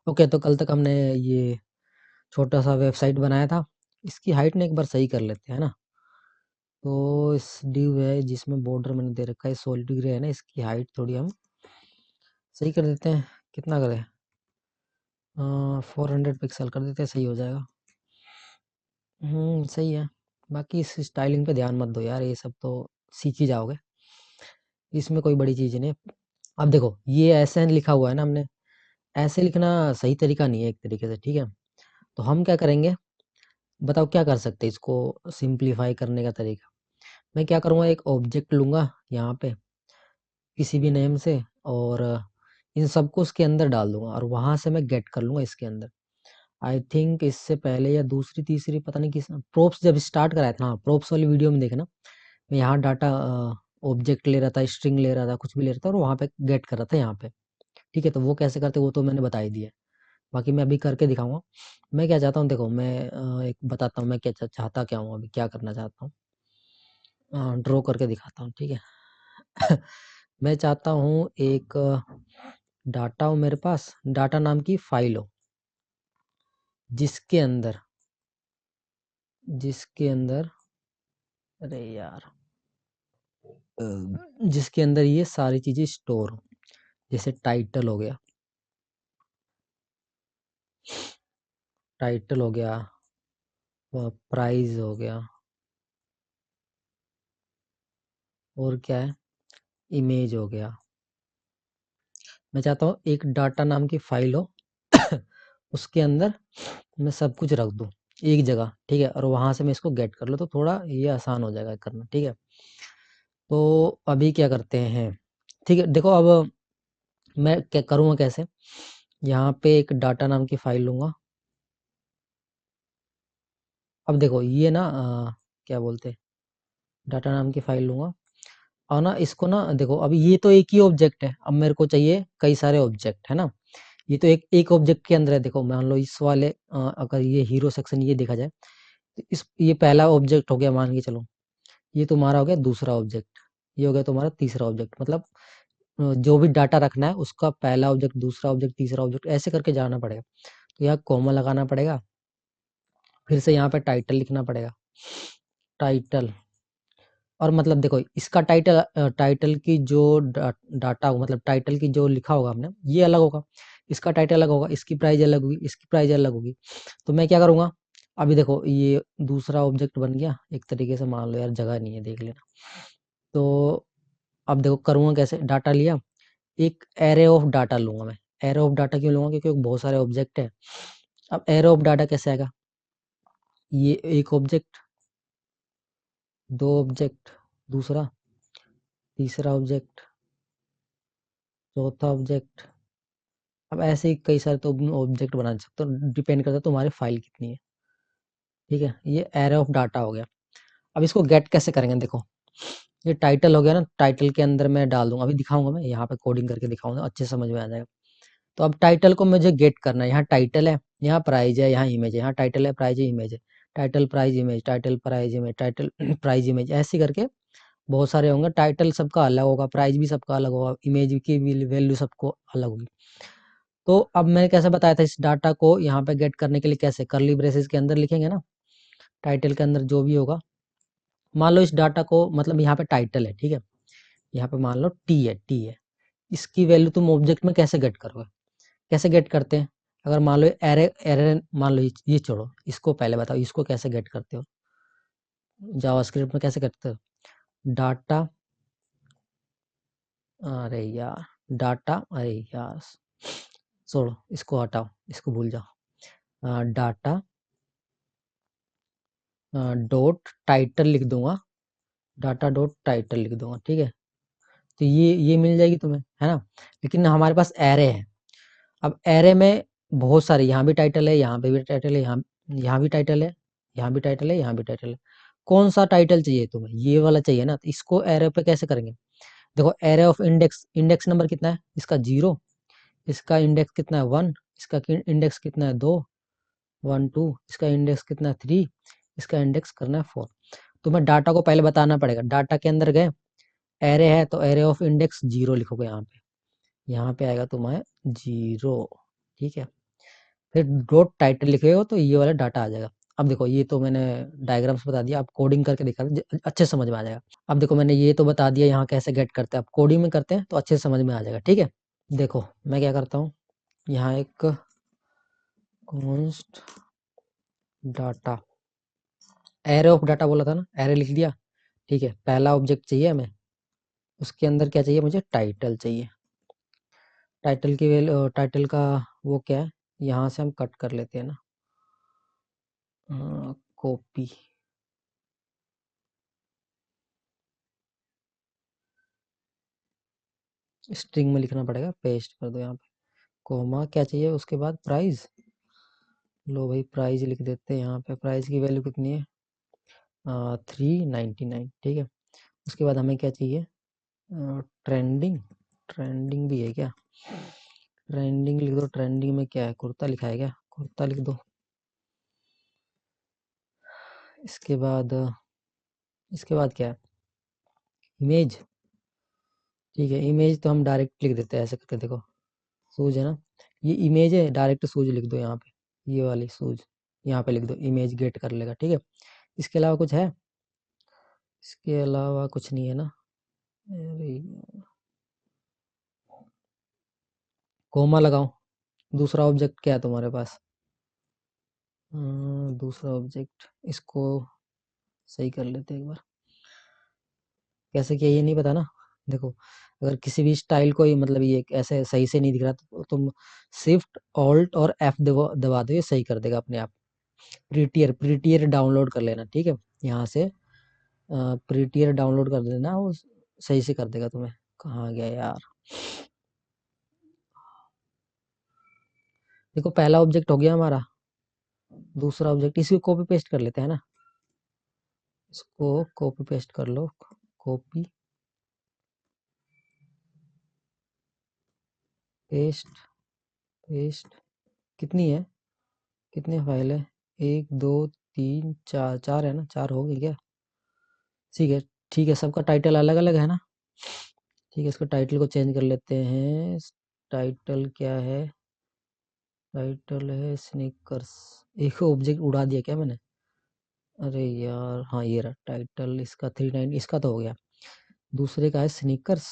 Okay, तो कल तक हमने ये छोटा सा वेबसाइट बनाया था, इसकी हाइट ना एक बार सही कर लेते हैं ना। तो इस डिव है जिसमें बॉर्डर मैंने दे रखा है सॉलिड ग्रे है ना, इसकी हाइट थोड़ी हम सही कर देते हैं। कितना करें? 400 पिक्सल कर देते हैं, सही हो जाएगा। सही है। बाकी इस स्टाइलिंग पे ध्यान मत दो यार, ये सब तो सीख ही जाओगे, इसमें कोई बड़ी चीज़ नहीं है। अब देखो ये ऐसे लिखा हुआ है ना, हमने ऐसे लिखना सही तरीका नहीं है एक तरीके से, ठीक है। तो हम क्या करेंगे, बताओ क्या कर सकते हैं इसको सिंप्लीफाई करने का तरीका। मैं क्या करूँगा, एक ऑब्जेक्ट लूँगा यहाँ पे किसी भी नेम से, और इन सबको उसके अंदर डाल दूंगा और वहां से मैं गेट कर लूँगा इसके अंदर। आई थिंक इससे पहले या दूसरी तीसरी पता नहीं किस प्रोप्स जब स्टार्ट कराया था, हाँ प्रोप्स वाली वीडियो में देखना, मैं यहाँ डाटा ऑब्जेक्ट ले रहा था, स्ट्रिंग ले रहा था, कुछ भी ले रहा था और वहाँ पे गेट कर रहा था यहाँ पे। ठीक है, तो वो कैसे करते वो तो मैंने बता ही दिया। बाकी मैं अभी करके दिखाऊंगा। मैं क्या चाहता हूँ, देखो मैं एक बताता हूँ मैं क्या चाहता क्या हूँ, अभी क्या करना चाहता हूँ, ड्रॉ करके दिखाता हूँ, ठीक है। मैं चाहता हूँ एक डाटा हो मेरे पास, डाटा नाम की फाइल हो जिसके अंदर जिसके अंदर अरे यार जिसके अंदर ये सारी चीजें स्टोर हो। जैसे टाइटल हो गया, टाइटल हो गया, प्राइस हो गया, और क्या है, इमेज हो गया। मैं चाहता हूँ एक डाटा नाम की फाइल हो उसके अंदर मैं सब कुछ रख दूँ एक जगह, ठीक है, और वहां से मैं इसको गेट कर लूँ, तो थोड़ा ये आसान हो जाएगा करना, ठीक है। तो अभी क्या करते हैं, ठीक है, देखो अब मैं क्या करूँगा कैसे, यहाँ पे एक डाटा नाम की फाइल लूंगा। अब देखो ये ना क्या बोलते हैं, डाटा नाम की फाइल लूंगा और ना इसको ना देखो, अभी ये तो एक ही ऑब्जेक्ट है, अब मेरे को चाहिए कई सारे ऑब्जेक्ट है ना। ये तो एक एक ऑब्जेक्ट के अंदर है, देखो मान लो इस वाले अगर ये हीरो सेक्शन ये देखा जाए तो इस ये पहला ऑब्जेक्ट हो गया, मान के चलो ये तुम्हारा हो गया दूसरा ऑब्जेक्ट, ये हो गया तुम्हारा तीसरा ऑब्जेक्ट। मतलब जो भी डाटा रखना है उसका पहला ऑब्जेक्ट, दूसरा ऑब्जेक्ट, तीसरा ऑब्जेक्ट, ऐसे करके जाना पड़ेगा। तो यहाँ कॉमा लगाना पड़ेगा, फिर से यहाँ पे टाइटल लिखना पड़ेगा, टाइटल। और मतलब देखो इसका टाइटल टाइटल की जो डाटा होगा, मतलब टाइटल की जो लिखा होगा हमने ये अलग होगा, इसका टाइटल अलग होगा, इसकी प्राइस अलग होगी, इसकी प्राइस अलग होगी। तो मैं क्या करूँगा, अभी देखो ये दूसरा ऑब्जेक्ट बन गया एक तरीके से, मान लो यार जगह नहीं है देख लेना। तो अब देखो करूँगा कैसे, डाटा लिया, एक एरे ऑफ डाटा लूंगा मैं। एरे ऑफ डाटा क्यों लूंगा, क्योंकि बहुत सारे ऑब्जेक्ट है। अब एरे ऑफ डाटा कैसे आएगा, ये एक ऑब्जेक्ट, दो ऑब्जेक्ट, दूसरा, तीसरा ऑब्जेक्ट, चौथा ऑब्जेक्ट। अब ऐसे ही कई सारे तो ऑब्जेक्ट बना सकते हो, डिपेंड करता है तुम्हारी फाइल कितनी है, ठीक है। ये एरे ऑफ डाटा हो गया। अब इसको गेट कैसे करेंगे, देखो ये टाइटल हो गया ना, टाइटल के अंदर मैं डाल दूंगा, अभी दिखाऊंगा मैं यहाँ पे कोडिंग करके दिखाऊंगा, अच्छे समझ में आ जाएगा। तो अब टाइटल को मुझे गेट करना है, यहाँ टाइटल है, यहाँ प्राइज है, यहाँ इमेज है, यहाँ टाइटल है, प्राइज है, इमेज है, title prize image, title prize image, title prize image, ऐसे करके बहुत सारे होंगे। टाइटल सबका अलग होगा, प्राइस भी सबका अलग होगा, इमेज की भी वैल्यू सबको अलग होगी। तो अब मैंने कैसे बताया था, इस डाटा को यहाँ पे गेट करने के लिए कैसे, करली ब्रेसेस के अंदर लिखेंगे ना, टाइटल के अंदर जो भी होगा, मान लो इस डाटा को, मतलब यहाँ पे टाइटल है, ठीक है, यहाँ पे मान लो टी है, इसकी वैल्यू तुम ऑब्जेक्ट में कैसे गेट करोगे, कैसे गेट करते हैं। अगर मान लो एरे एरे मान लो ये छोड़ो, इसको पहले बताओ इसको कैसे गेट करते हो, जावास्क्रिप्ट में कैसे करते हो, डाटा, अरे यार डाटा, अरे यार छोड़ो इसको, हटाओ इसको भूल जाओ, डाटा डॉट टाइटल लिख दूंगा, डाटा डॉट टाइटल लिख दूंगा, ठीक है। तो ये मिल जाएगी तुम्हें, है ना। लेकिन हमारे पास एरे है, अब एरे में बहुत सारे, यहाँ भी टाइटल है, यहाँ पे भी टाइटल है, यहाँ भी टाइटल है, यहाँ भी टाइटल है, यहाँ भी टाइटल है। कौन सा टाइटल चाहिए तुम्हें, ये वाला चाहिए ना, तो इसको एरे पे कैसे करेंगे। देखो array of index, index number कितना है इसका 0, इसका इंडेक्स कितना है 1, इसका इंडेक्स कितना है 2, 1 2, इसका इंडेक्स कितना है 3, इसका इंडेक्स करना है 4। तुम्हें डाटा को पहले बताना पड़ेगा, डाटा के अंदर गए, एरे है तो एरे ऑफ इंडेक्स 0 लिखोगे, यहाँ पे आएगा तुम्हारे 0, ठीक है। फिर डॉट टाइटल लिखेगा तो ये वाला डाटा आ जाएगा। अब देखो ये तो मैंने डायग्राम्स बता दिया, आप कोडिंग करके दिखा अच्छे से समझ में आ जाएगा। अब देखो मैंने ये तो बता दिया यहाँ कैसे गेट करते हैं, अब कोडिंग में करते हैं तो अच्छे से समझ में आ जाएगा, ठीक है। देखो मैं क्या करता हूँ, यहाँ एक const data, array of data बोला था ना, एरे लिख दिया, ठीक है। पहला ऑब्जेक्ट चाहिए हमें, उसके अंदर क्या चाहिए मुझे, टाइटल चाहिए। टाइटल की वैल्यू, टाइटल का वो क्या है, यहाँ से हम कट कर लेते हैं ना, कॉपी, स्ट्रिंग में लिखना पड़ेगा, पेस्ट कर दो यहाँ पे, कोमा क्या चाहिए उसके बाद, प्राइस। लो भाई प्राइस लिख देते हैं यहाँ पे, प्राइस की वैल्यू कितनी है, 399, ठीक है। उसके बाद हमें क्या चाहिए, ट्रेंडिंग, ट्रेंडिंग भी है क्या, ट्रेंडिंग लिख दो। ट्रेंडिंग में क्या है, कुर्ता लिखा है क्या, कुर्ता लिख दो। इसके बाद क्या है, इमेज, ठीक है। इमेज तो हम डायरेक्ट लिख देते हैं ऐसे करके, देखो सूज है ना, ये इमेज है, डायरेक्ट सूज लिख दो यहाँ पे, ये वाली सूज यहाँ पे लिख दो, इमेज गेट कर लेगा, ठीक है। इसके अलावा कुछ है, इसके अलावा कुछ नहीं है ना, अरे कोमा लगाओ। दूसरा ऑब्जेक्ट क्या है तुम्हारे पास, दूसरा ऑब्जेक्ट, इसको सही कर लेते हैं एक बार, कैसे किया ये नहीं पता ना। देखो अगर किसी भी स्टाइल को ही मतलब ये ऐसे सही से नहीं दिख रहा तो तुम शिफ्ट ऑल्ट और एफ दबा दो, ये सही कर देगा अपने आप। प्रीटियर, प्रीटियर डाउनलोड कर लेना, ठीक है। यहाँ से प्रीटियर डाउनलोड कर देना, वो सही से कर देगा तुम्हें। कहाँ गया यार, देखो पहला ऑब्जेक्ट हो गया हमारा, दूसरा ऑब्जेक्ट इसी को कॉपी पेस्ट कर लेते हैं ना, इसको कॉपी पेस्ट कर लो, कॉपी पेस्ट, पेस्ट, कितनी है, कितने फाइल है, 1 2 3 4, 4 है ना, 4 हो गई क्या, ठीक है। ठीक है, सबका टाइटल अलग अलग है ना, ठीक है। इसको टाइटल को चेंज कर लेते हैं, टाइटल क्या है, टाइटल है स्नीकर्स। एक ऑब्जेक्ट उड़ा दिया क्या मैंने, अरे यार, हाँ ये रहा टाइटल, इसका 39, इसका तो हो गया। दूसरे का है स्नीकर्स,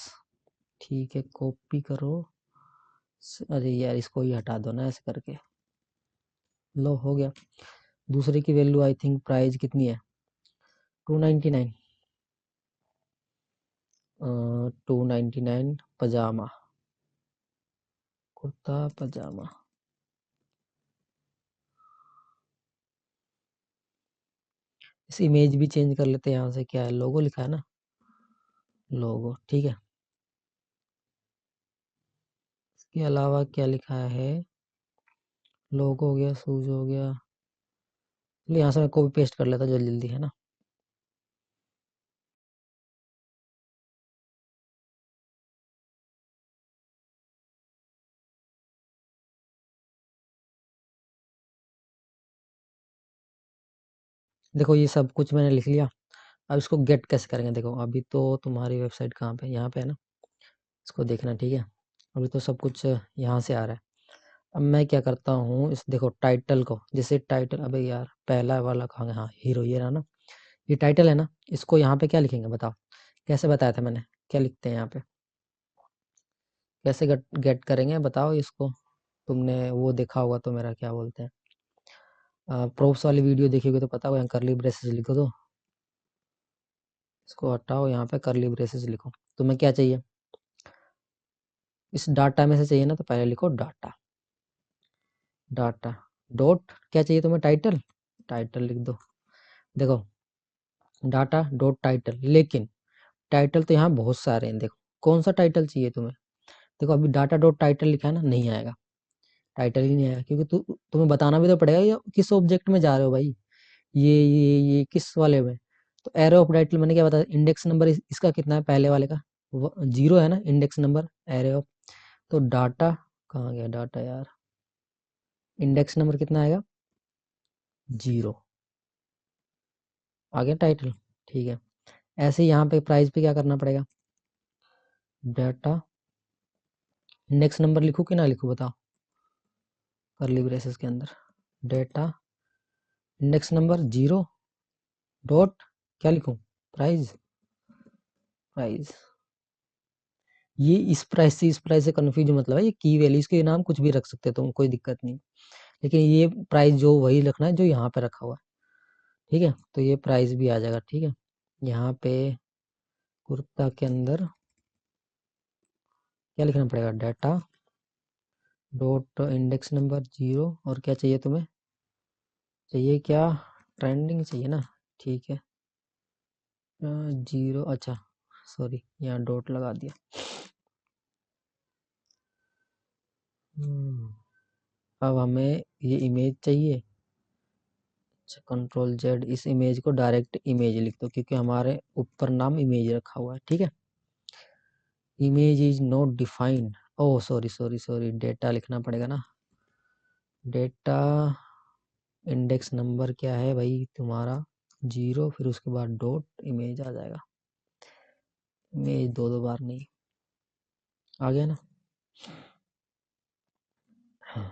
ठीक है, कॉपी करो। अरे यार इसको ही हटा दो ना ऐसे करके, लो हो गया। दूसरे की वैल्यू आई थिंक प्राइस कितनी है, 299, 299, पजामा, कुर्ता पजामा। इस इमेज भी चेंज कर लेते हैं, यहाँ से क्या है, लोगो लिखा है ना, लोगो, ठीक है। इसके अलावा क्या लिखा है, लोगो हो गया, शूज हो गया, चलिए यहाँ से मैं कॉपी पेस्ट कर लेता जल्दी जल्दी, है ना। देखो ये सब कुछ मैंने लिख लिया, अब इसको गेट कैसे करेंगे, देखो अभी तो तुम्हारी वेबसाइट कहाँ पे, यहाँ पे है ना, इसको देखना, ठीक है। अभी तो सब कुछ यहाँ से आ रहा है। अब मैं क्या करता हूँ, इस देखो टाइटल को, जैसे टाइटल, अबे यार पहला वाला कहाँ गया, हाँ हीरो ये रहा ना, ये टाइटल है ना, इसको यहाँ पे क्या लिखेंगे बताओ, कैसे बताया था मैंने, क्या लिखते हैं यहाँ पे, कैसे गेट गेट करेंगे बताओ इसको। तुमने वो देखा होगा तो, मेरा क्या बोलते हैं, प्रोप्स वाली वीडियो देखी होगी तो पता होगा, यहाँ करली ब्रेसेस लिखो, तो इसको हटाओ, यहाँ पे करली ब्रेसेस लिखो। तुम्हें क्या चाहिए, इस डाटा में से चाहिए ना, तो पहले लिखो डाटा, डाटा डॉट क्या चाहिए तुम्हें, टाइटल, टाइटल लिख दो। देखो डाटा डॉट टाइटल, लेकिन टाइटल तो यहाँ बहुत सारे हैं, देखो कौन सा टाइटल चाहिए तुम्हें। देखो अभी डाटा डॉट टाइटल लिखा है ना, नहीं आएगा, टाइटल ही नहीं आएगा, क्योंकि तुम्हें बताना भी तो पड़ेगा ये किस ऑब्जेक्ट में जा रहे हो भाई, ये किस वाले में। तो एरो ऑफ टाइटल मैंने क्या बताया, इंडेक्स नंबर इसका कितना है, पहले वाले का 0 है ना, इंडेक्स नंबर, एरे ऑफ, तो डाटा, कहाँ गया डाटा यार, इंडेक्स नंबर कितना आएगा, 0, आ गया टाइटल, ठीक है। ऐसे ही यहाँ पे प्राइस पे क्या करना पड़ेगा, डाटा इंडेक्स नंबर लिखूँ कि ना लिखूँ बताओ, करली ब्रेसेस के अंदर डेटा इंडेक्स नंबर 0 डॉट क्या लिखूं, प्राइस। प्राइस ये इस प्राइस से कंफ्यूज मतलब है, ये की वैल्यूज के नाम कुछ भी रख सकते हो तुम, कोई दिक्कत नहीं, लेकिन ये प्राइस जो वही रखना है जो यहाँ पे रखा हुआ है, ठीक है। तो ये प्राइस भी आ जाएगा, ठीक है। यहाँ पे कुर्ता के अंदर क्या लिखना पड़ेगा, डाटा डॉट इंडेक्स नंबर 0 और क्या चाहिए तुम्हें, चाहिए क्या, ट्रेंडिंग चाहिए ना, ठीक है। 0 अच्छा सॉरी यहाँ डॉट लगा दिया। अब हमें ये इमेज चाहिए, अच्छा कंट्रोल जेड, इस इमेज को डायरेक्ट इमेज लिख दो क्योंकि हमारे ऊपर नाम इमेज रखा हुआ है, ठीक है। Image is not defined, oh sorry sorry sorry, data लिखना पड़ेगा ना, डेटा इंडेक्स नंबर क्या है भाई तुम्हारा 0, फिर उसके बाद डॉट इमेज आ जाएगा, इमेज दो बार नहीं, आ गया ना। हाँ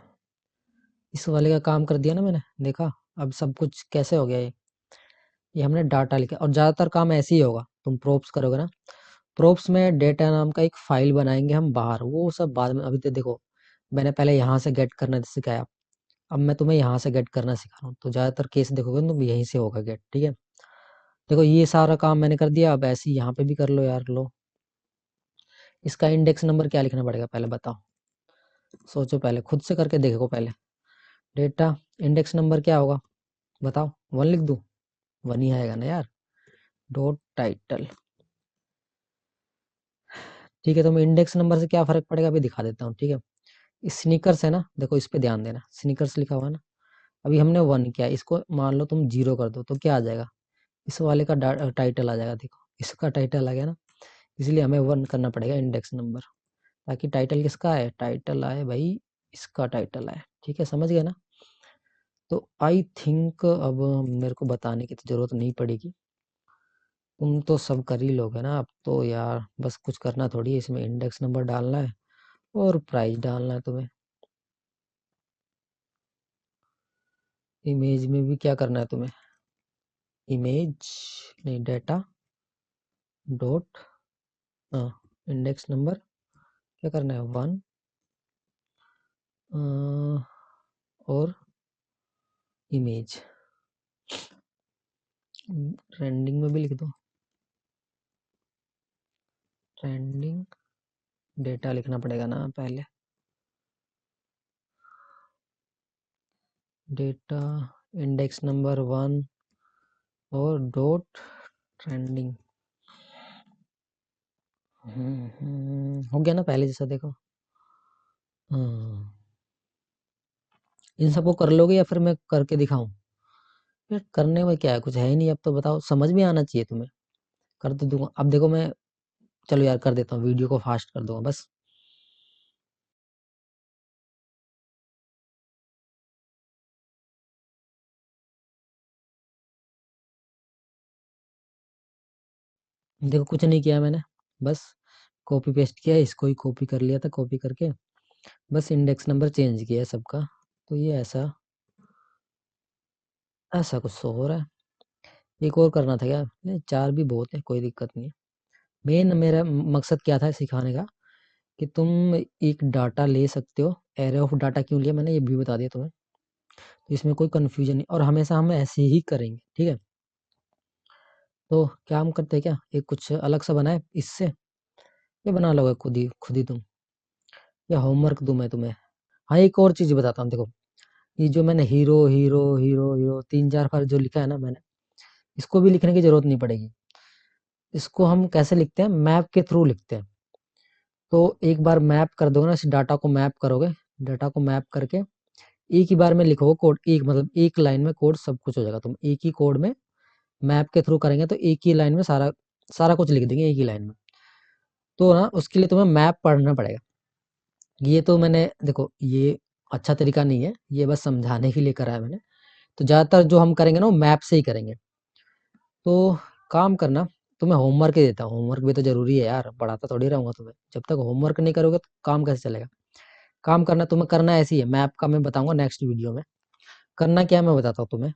इस वाले का काम कर दिया ना मैंने, देखा अब सब कुछ कैसे हो गया ये हमने डाटा लिखा, और ज़्यादातर काम ऐसे ही होगा, तुम प्रोप्स करोगे ना, प्रोप्स में डेटा नाम का एक फाइल बनाएंगे हम बाहर, वो सब बाद में, अभी तो देखो मैंने पहले यहाँ से गेट करना सिखाया, अब मैं तुम्हें यहाँ से गेट करना सिखा रहा हूँ, तो ज़्यादातर केस देखोगे ना तुम यहीं से होगा गेट, ठीक है। देखो ये सारा काम मैंने कर दिया, अब ऐसे ही यहाँ पे भी कर लो यार, लो इसका इंडेक्स नंबर क्या लिखना पड़ेगा पहले बताओ, सोचो पहले, खुद से करके देखो पहले, डेटा इंडेक्स नंबर क्या होगा बताओ, 1 लिख दूँ, 1 ही आएगा ना यार, डॉट टाइटल, ठीक है। तो मैं इंडेक्स नंबर से क्या फर्क पड़ेगा अभी दिखा देता हूँ, ठीक है। स्नीकर्स है ना, देखो इस पे ध्यान देना, स्नीकर्स लिखा हुआ है ना, अभी हमने 1 किया, इसको मान लो तुम 0 कर दो तो क्या आ जाएगा, इस वाले का टाइटल आ जाएगा, देखो इसका टाइटल आ गया ना, इसलिए हमें 1 करना पड़ेगा इंडेक्स नंबर, ताकि टाइटल किसका है, टाइटल आए भाई, इसका टाइटल आए, ठीक है, समझ गए ना। तो आई थिंक अब मेरे को बताने की तो जरूरत नहीं पड़ेगी, तुम तो सब कर ही लोगे ना, अब तो यार बस कुछ करना थोड़ी है, इसमें इंडेक्स नंबर डालना है और प्राइस डालना है तुम्हें। इमेज में भी क्या करना है तुम्हें, इमेज नहीं, डाटा डॉट इंडेक्स नंबर क्या करना है, 1 और इमेज, ट्रेंडिंग में भी लिख दो, ट्रेंडिंग डेटा लिखना पड़ेगा ना पहले, डेटा इंडेक्स नंबर 1 और डॉट ट्रेंडिंग, हो गया ना पहले जैसा, देखो इन सबको कर लोगे या फिर मैं करके दिखाऊं, यार करने में क्या है, कुछ है ही नहीं, अब तो बताओ, समझ में आना चाहिए तुम्हें, कर तो दूंगा, अब देखो मैं, चलो यार कर देता हूँ, वीडियो को फास्ट कर दूंगा बस। देखो कुछ नहीं किया मैंने, बस कॉपी पेस्ट किया, इसको ही कॉपी कर लिया था, कॉपी करके बस इंडेक्स नंबर चेंज किया है सबका, तो ये ऐसा ऐसा कुछ शो हो रहा है, एक और करना था क्या, नहीं 4 भी बहुत है, कोई दिक्कत नहीं है। मेन मेरा मकसद क्या था सिखाने का, कि तुम एक डाटा ले सकते हो, एरे ऑफ डाटा क्यों लिया मैंने ये भी बता दिया तुम्हें, तो इसमें कोई कन्फ्यूजन नहीं, और हमेशा हम ऐसे ही करेंगे, ठीक है। तो क्या हम करते हैं, क्या एक कुछ अलग सा बनाए इससे, ये बना लोगे खुद ही तुम, या होमवर्क दूं मैं तुम्हें। हाँ एक और चीज बताता हूँ, देखो ये जो मैंने हीरो हीरो हीरो हीरो 3-4 बार जो लिखा है ना मैंने, इसको भी लिखने की जरूरत नहीं पड़ेगी, इसको हम कैसे लिखते हैं, मैप के थ्रू लिखते हैं। तो एक बार मैप कर दोगे ना, इस डाटा को मैप करोगे, डाटा को मैप करके एक ही बार में लिखोगे कोड, एक मतलब एक लाइन में कोड सब कुछ हो जाएगा, तुम एक ही कोड में मैप के थ्रू करेंगे तो एक ही लाइन में सारा सारा कुछ लिख देंगे एक ही लाइन में, तो ना उसके लिए तुम्हें मैप पढ़ना पड़ेगा। ये तो मैंने देखो ये अच्छा तरीका नहीं है, ये बस समझाने के लिए करा है मैंने, तो ज्यादातर जो हम करेंगे ना वो मैप से ही करेंगे। तो काम करना, तुम्हें होमवर्क ही देता हूँ, होमवर्क भी तो जरूरी है यार, पढ़ाता थोड़ी रहूंगा तुम्हें, जब तक होमवर्क नहीं करोगे तो काम कैसे चलेगा। काम करना तुम्हें, करना ऐसी है, मैप का मैं बताऊंगा नेक्स्ट वीडियो में। करना क्या है मैं बताता हूँ तुम्हें।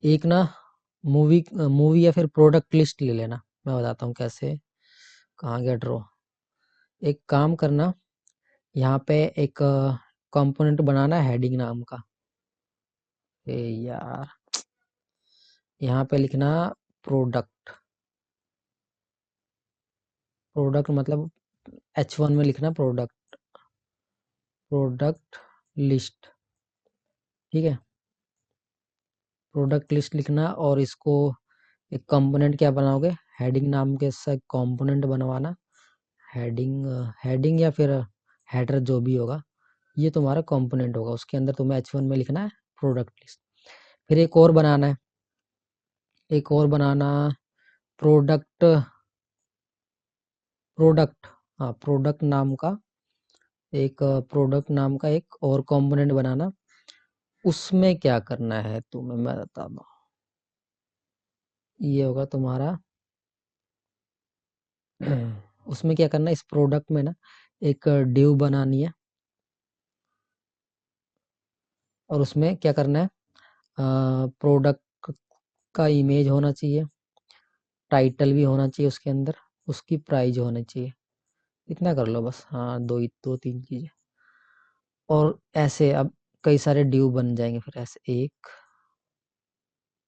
एक ना मूवी मूवी या फिर प्रोडक्ट लिस्ट ले लेना, मैं बताता हूँ कैसे, कहाँ गया ड्रॉ। एक काम करना, यहाँ पे एक कंपोनेंट बनाना है हेडिंग नाम का। ए यार, यहाँ पे लिखना प्रोडक्ट। प्रोडक्ट मतलब H1 में लिखना प्रोडक्ट, प्रोडक्ट लिस्ट, ठीक है। प्रोडक्ट लिस्ट लिखना और इसको एक कंपोनेंट क्या बनाओगे, हेडिंग नाम के साथ कंपोनेंट बनवाना। हेडिंग, हेडिंग या फिर हेडर जो भी होगा, ये तुम्हारा कंपोनेंट होगा, उसके अंदर तुम्हें H1 में लिखना है प्रोडक्ट लिस्ट। फिर एक और बनाना है, एक और बनाना प्रोडक्ट, प्रोडक्ट, हाँ प्रोडक्ट नाम का एक, प्रोडक्ट नाम का एक और कंपोनेंट बनाना। उसमें क्या करना है तुम्हें मैं बता दूं, ये होगा तुम्हारा उसमें क्या करना है, इस प्रोडक्ट में ना एक डिव बनानी है, और उसमें क्या करना है, प्रोडक्ट का इमेज होना चाहिए, टाइटल भी होना चाहिए उसके अंदर, उसकी प्राइस होनी चाहिए। इतना कर लो बस, हाँ दो तीन चीजें। और ऐसे अब कई सारे ड्यू बन जाएंगे, फिर ऐसे 1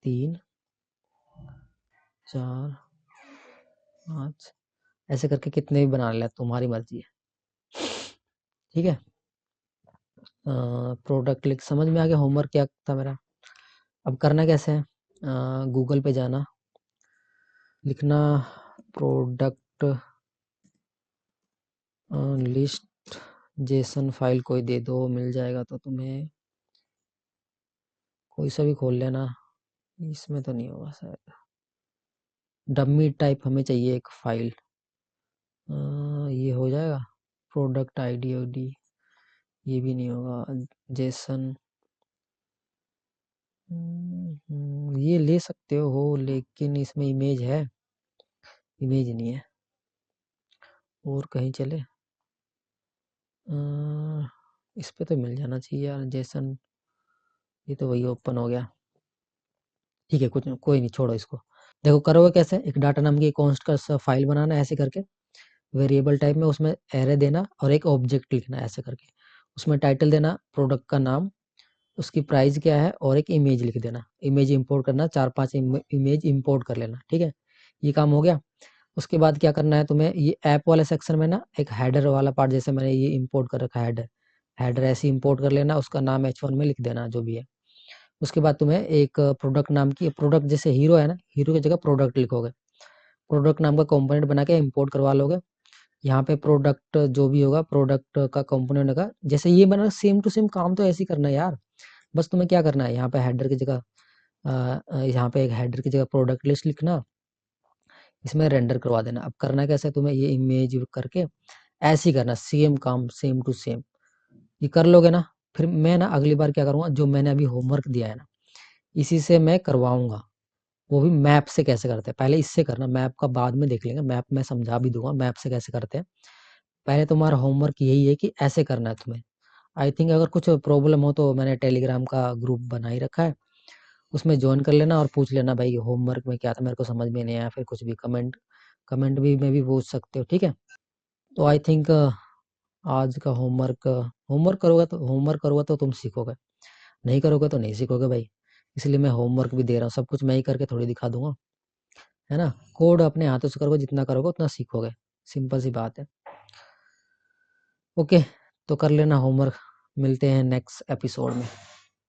3 4 5, ऐसे करके कितने भी बना ले, तुम्हारी मर्जी है, ठीक है। प्रोडक्ट लिख, समझ में आ गया होमवर्क क्या था मेरा। अब करना कैसे है, गूगल पे जाना, लिखना प्रोडक्ट लिस्ट जेसन फाइल कोई दे दो, मिल जाएगा तो तुम्हें, कोई सा भी खोल लेना, इसमें तो नहीं होगा शायद, डमी टाइप हमें चाहिए एक फाइल। ये हो जाएगा, प्रोडक्ट आईडी ओडी, ये भी नहीं होगा, जेसन, ये ले सकते हो लेकिन इसमें इमेज है, इमेज नहीं है। और कहीं चले, इस पे तो मिल जाना चाहिए यार जेसन, ये तो वही ओपन हो गया, ठीक है कुछ कोई नहीं, छोड़ो इसको। देखो करोगे कैसे, एक डाटा नाम की कॉन्स्ट का फाइल बनाना है ऐसे करके, वेरिएबल टाइप में उसमें एरे देना और एक ऑब्जेक्ट लिखना है ऐसे करके, उसमें टाइटल देना प्रोडक्ट का नाम, उसकी प्राइस क्या है, और एक इमेज लिख देना, इमेज इंपोर्ट करना, 4-5 इमेज इंपोर्ट कर लेना, ठीक है। ये काम हो गया। उसके बाद क्या करना है तुम्हें, ये ऐप वाले सेक्शन में ना एक हेडर वाला पार्ट, जैसे मैंने ये इंपोर्ट कर रखा है हेडर, हेडर ऐसे इंपोर्ट कर लेना, उसका नाम H1 में लिख देना जो भी है। उसके बाद तुम्हें एक प्रोडक्ट नाम की, प्रोडक्ट जैसे हीरो है ना, हीरो की जगह प्रोडक्ट लिखोगे, प्रोडक्ट नाम का कंपोनेंट बना के इंपोर्ट करवा लोगे। यहाँ पे प्रोडक्ट जो भी होगा, प्रोडक्ट का कंपोनेंट का जैसे ये बना, सेम टू सेम काम तो ऐसे ही करना है यार। बस तुम्हें क्या करना है, यहाँ पे हेडर की जगह यहाँ पे एक हेडर की जगह प्रोडक्ट लिस्ट लिखना, इसमें रेंडर करवा देना। अब करना कैसे तुम्हें, ये इमेज करके ऐसे ही करना, सेम काम सेम टू सेम, ये कर लोगे ना। फिर मैं ना अगली बार क्या करूँगा, जो मैंने अभी होमवर्क दिया है ना, इसी से मैं करवाऊंगा, वो भी मैप से कैसे करते हैं। पहले इससे करना, मैप का बाद में देख लेंगे, मैप मैं समझा भी दूंगा मैप से कैसे करते हैं। पहले तुम्हारा होमवर्क यही है कि ऐसे करना है तुम्हें। आई थिंक अगर कुछ प्रॉब्लम हो तो मैंने टेलीग्राम का ग्रुप बना ही रखा है, उसमें ज्वाइन कर लेना और पूछ लेना भाई होमवर्क में क्या था, मेरे को समझ में नहीं आया, फिर कुछ भी कमेंट, कमेंट भी में भी पूछ सकते हो, ठीक है। तो आई थिंक आज का होमवर्क, होमवर्क करोगे तो तुम सीखोगे, नहीं करोगे तो नहीं सीखोगे भाई। इसलिए मैं होमवर्क भी दे रहा हूँ, सब कुछ मैं ही करके थोड़ी दिखा दूंगा, है ना। कोड अपने हाथों से करोगे, जितना करोगे उतना सीखोगे, सिंपल सी बात है। ओके, तो कर लेना होमवर्क, मिलते हैं नेक्स्ट एपिसोड में।